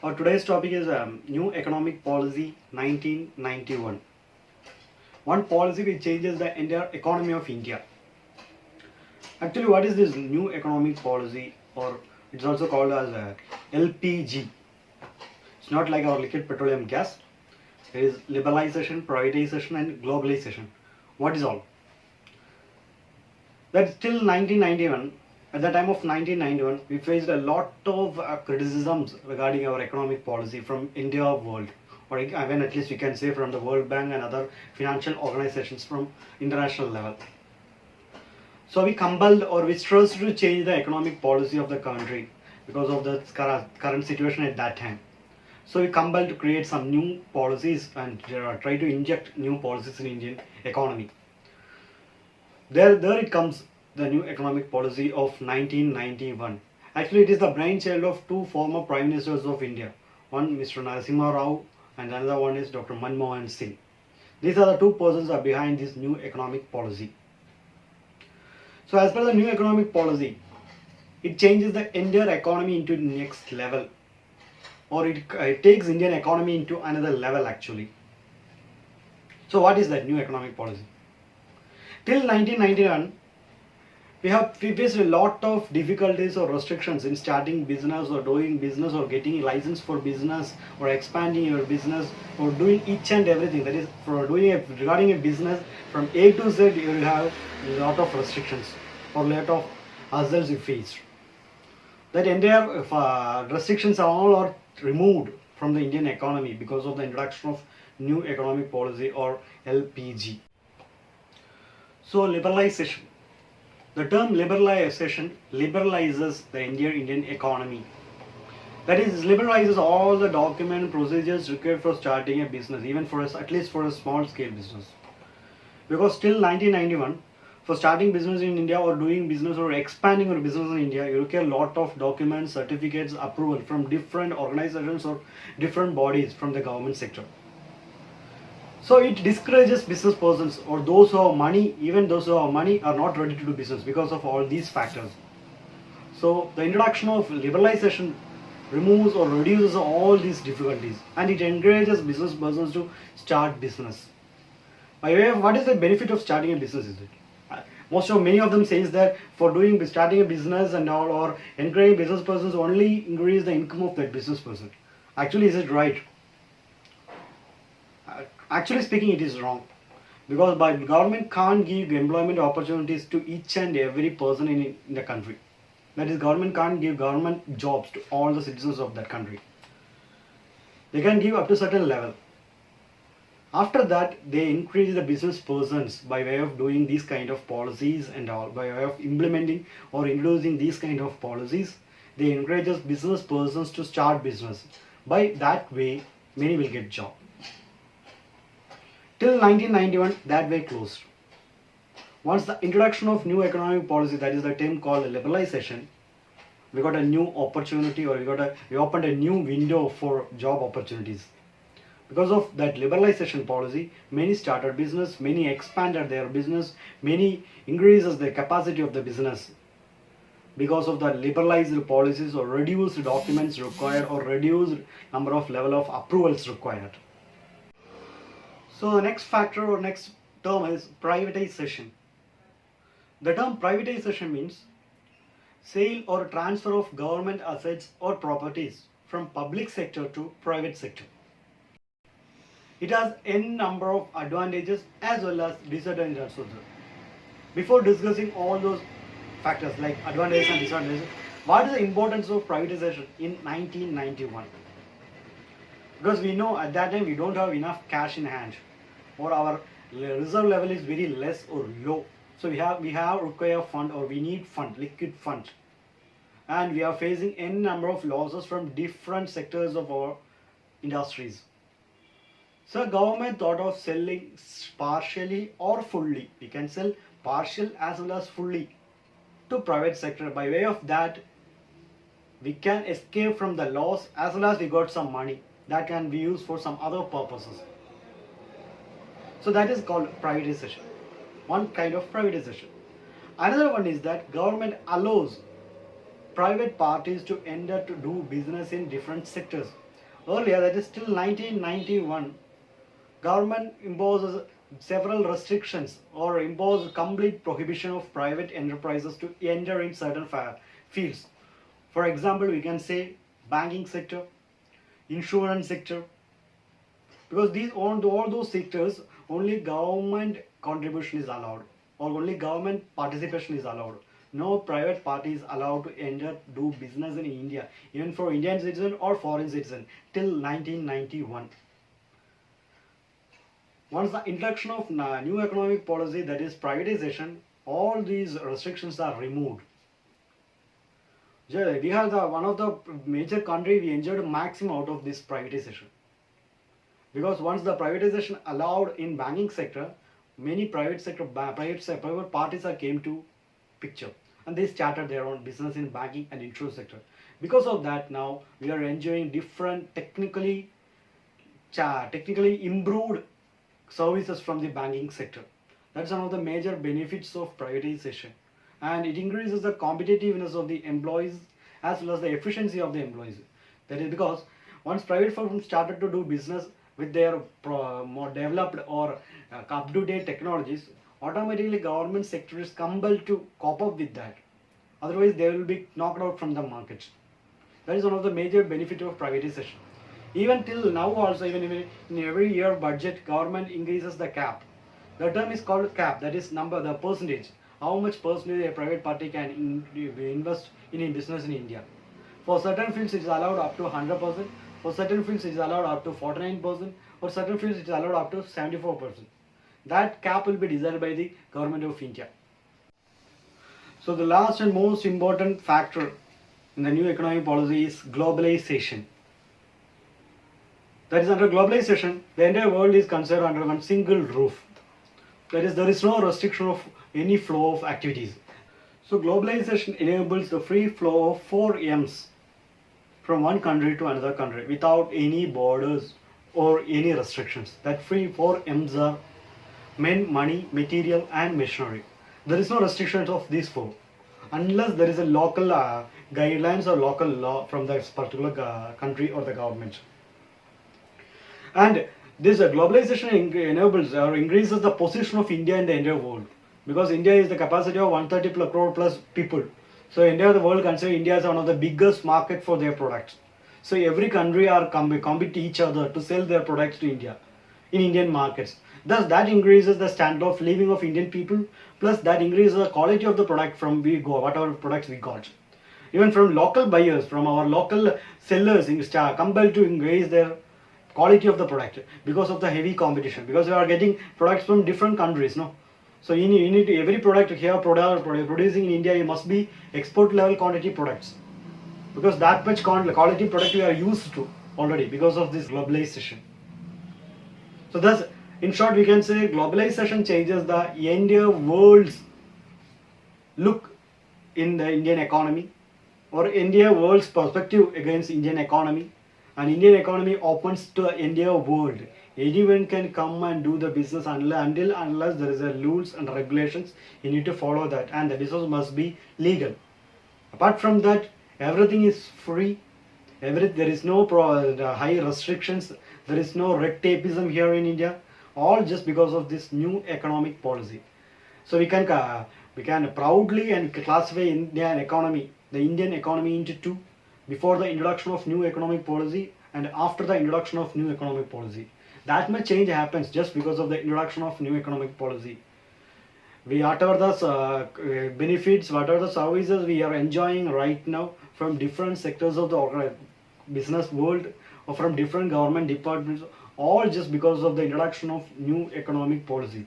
Our today's topic is New Economic Policy 1991. One policy which changes the entire economy of India. Actually, what is this new economic policy, or it's also called as LPG? It's not like our liquid petroleum gas. There is liberalization, privatization, and globalization. What is all? That till 1991, at the time of 1991, we faced a lot of criticisms regarding our economic policy from India world, or even at least we can say from the World Bank and other financial organizations from international level. So we compelled or we stressed to change the economic policy of the country because of the current situation at that time. So we compelled to create some new policies and try to inject new policies in Indian economy. There it comes, the new economic policy of 1991. Actually, it is the brainchild of two former Prime Ministers of India. One, Mr. Narasimha Rao, and another one is Dr. Manmohan Singh. These are the two persons are behind this new economic policy. So as per the new economic policy, it changes the entire economy into the next level, or it takes Indian economy into another level actually. So what is that new economic policy? Till 1991, we faced a lot of difficulties or restrictions in starting business or doing business or getting a license for business or expanding your business or doing each and everything. That is, for doing regarding a business from A to Z, you have a lot of restrictions or a lot of hassles you faced. That entire restrictions are all are removed from the Indian economy because of the introduction of new economic policy or LPG. So liberalization. The term liberalization liberalizes the Indian economy. That is, liberalizes all the document procedures required for starting a business, even for at least for a small scale business. Because till 1991, for starting business in India or doing business or expanding your business in India, you require a lot of documents, certificates, approval from different organizations or different bodies from the government sector. So it discourages business persons or those who have money, even those who have money are not ready to do business because of all these factors. So the introduction of liberalization removes or reduces all these difficulties, and it encourages business persons to start business. By way of, what is the benefit of starting a business? Is it? Many of them says that for starting a business and all, or encouraging business persons only increase the income of that business person. Actually, is it right? Actually speaking, it is wrong, because by government can't give employment opportunities to each and every person in the country. That is, government can't give government jobs to all the citizens of that country. They can give up to a certain level. After that, they increase the business persons by way of doing these kind of policies and all, by way of implementing or introducing these kind of policies. They encourage business persons to start business. By that way, many will get job. Till 1991, that way closed. Once the introduction of new economic policy, that is the term called liberalization, we got a new opportunity, or we opened a new window for job opportunities. Because of that liberalization policy, many started business, many expanded their business, many increases the capacity of the business because of the liberalized policies or reduced documents required or reduced number of level of approvals required. So the next factor or next term is privatization. The term privatization means sale or transfer of government assets or properties from public sector to private sector. It has n number of advantages as well as disadvantages also. Before discussing all those factors like advantages and disadvantages, what is the importance of privatization in 1991? Because we know at that time we don't have enough cash in hand, or our reserve level is very less or low. So we have require fund, or we need fund, liquid fund, and we are facing n number of losses from different sectors of our industries. So government thought of selling partially or fully. We can sell partial as well as fully to private sector. By way of that, we can escape from the loss as well as we got some money that can be used for some other purposes. So that is called privatization. One kind of privatization. Another one is that government allows private parties to enter to do business in different sectors. Earlier, that is till 1991, government imposes several restrictions or impose complete prohibition of private enterprises to enter in certain fields. For example, we can say banking sector, insurance sector, because these all those sectors only government contribution is allowed or only government participation is allowed. No private party is allowed to enter do business in India, even for Indian citizen or foreign citizen, till 1991. Once the introduction of new economic policy, that is privatization, all these restrictions are removed. We are one of the major country we enjoyed maximum out of this privatization. Because once the privatization allowed in banking sector, many private parties are came to picture, and they started their own business in banking and insurance sector. Because of that, now we are enjoying different technically improved services from the banking sector. That's one of the major benefits of privatization, and it increases the competitiveness of the employees as well as the efficiency of the employees. That is because once private firms started to do business with their more developed or up-to-date technologies, automatically government sector is compelled to cope up with that. Otherwise, they will be knocked out from the market. That is one of the major benefits of privatization. Even till now also, even in every year budget, government increases the cap. The term is called cap, that is number, the percentage. How much percentage a private party can invest in business in India. For certain fields it is allowed up to 100%, for certain fields it is allowed up to 49%, for certain fields it is allowed up to 74%. That cap will be decided by the government of India. So the last and most important factor in the new economic policy is globalization. That is, under globalization, the entire world is considered under one single roof. That is, there is no restriction of any flow of activities. So globalization enables the free flow of 4 M's from one country to another country without any borders or any restrictions. That free 4 M's are men, money, material and machinery. There is no restrictions of these 4 unless there is a local guidelines or local law from that particular country or the government. And this globalization enables or increases the position of India in the entire world, because India is the capacity of 130 crore plus people. So India, the world considers India as one of the biggest market for their products. So every country are compete each other to sell their products to India in Indian markets. Thus that increases the standard of living of Indian people, plus that increases the quality of the product from whatever products we got. Even from local buyers, from our local sellers, compelled to increase their quality of the product because of the heavy competition, because we are getting products from different countries, no? So you need to, every product here producing in India, you must be export level quantity products, because that much quality product we are used to already because of this globalization. So thus, in short, we can say globalization changes the entire world's look in the Indian economy, or India world's perspective against Indian economy. And Indian economy opens to the entire world. Anyone can come and do the business unless there is a rules and regulations. You need to follow that, and the business must be legal. Apart from that, everything is free. There is no high restrictions. There is no red tapeism here in India. All just because of this new economic policy. So we can proudly and classify Indian economy, the Indian economy, into 2. Before the introduction of new economic policy and after the introduction of new economic policy. That much change happens just because of the introduction of new economic policy. Whatever the benefits, whatever the services we are enjoying right now from different sectors of the business world or from different government departments, all just because of the introduction of new economic policy.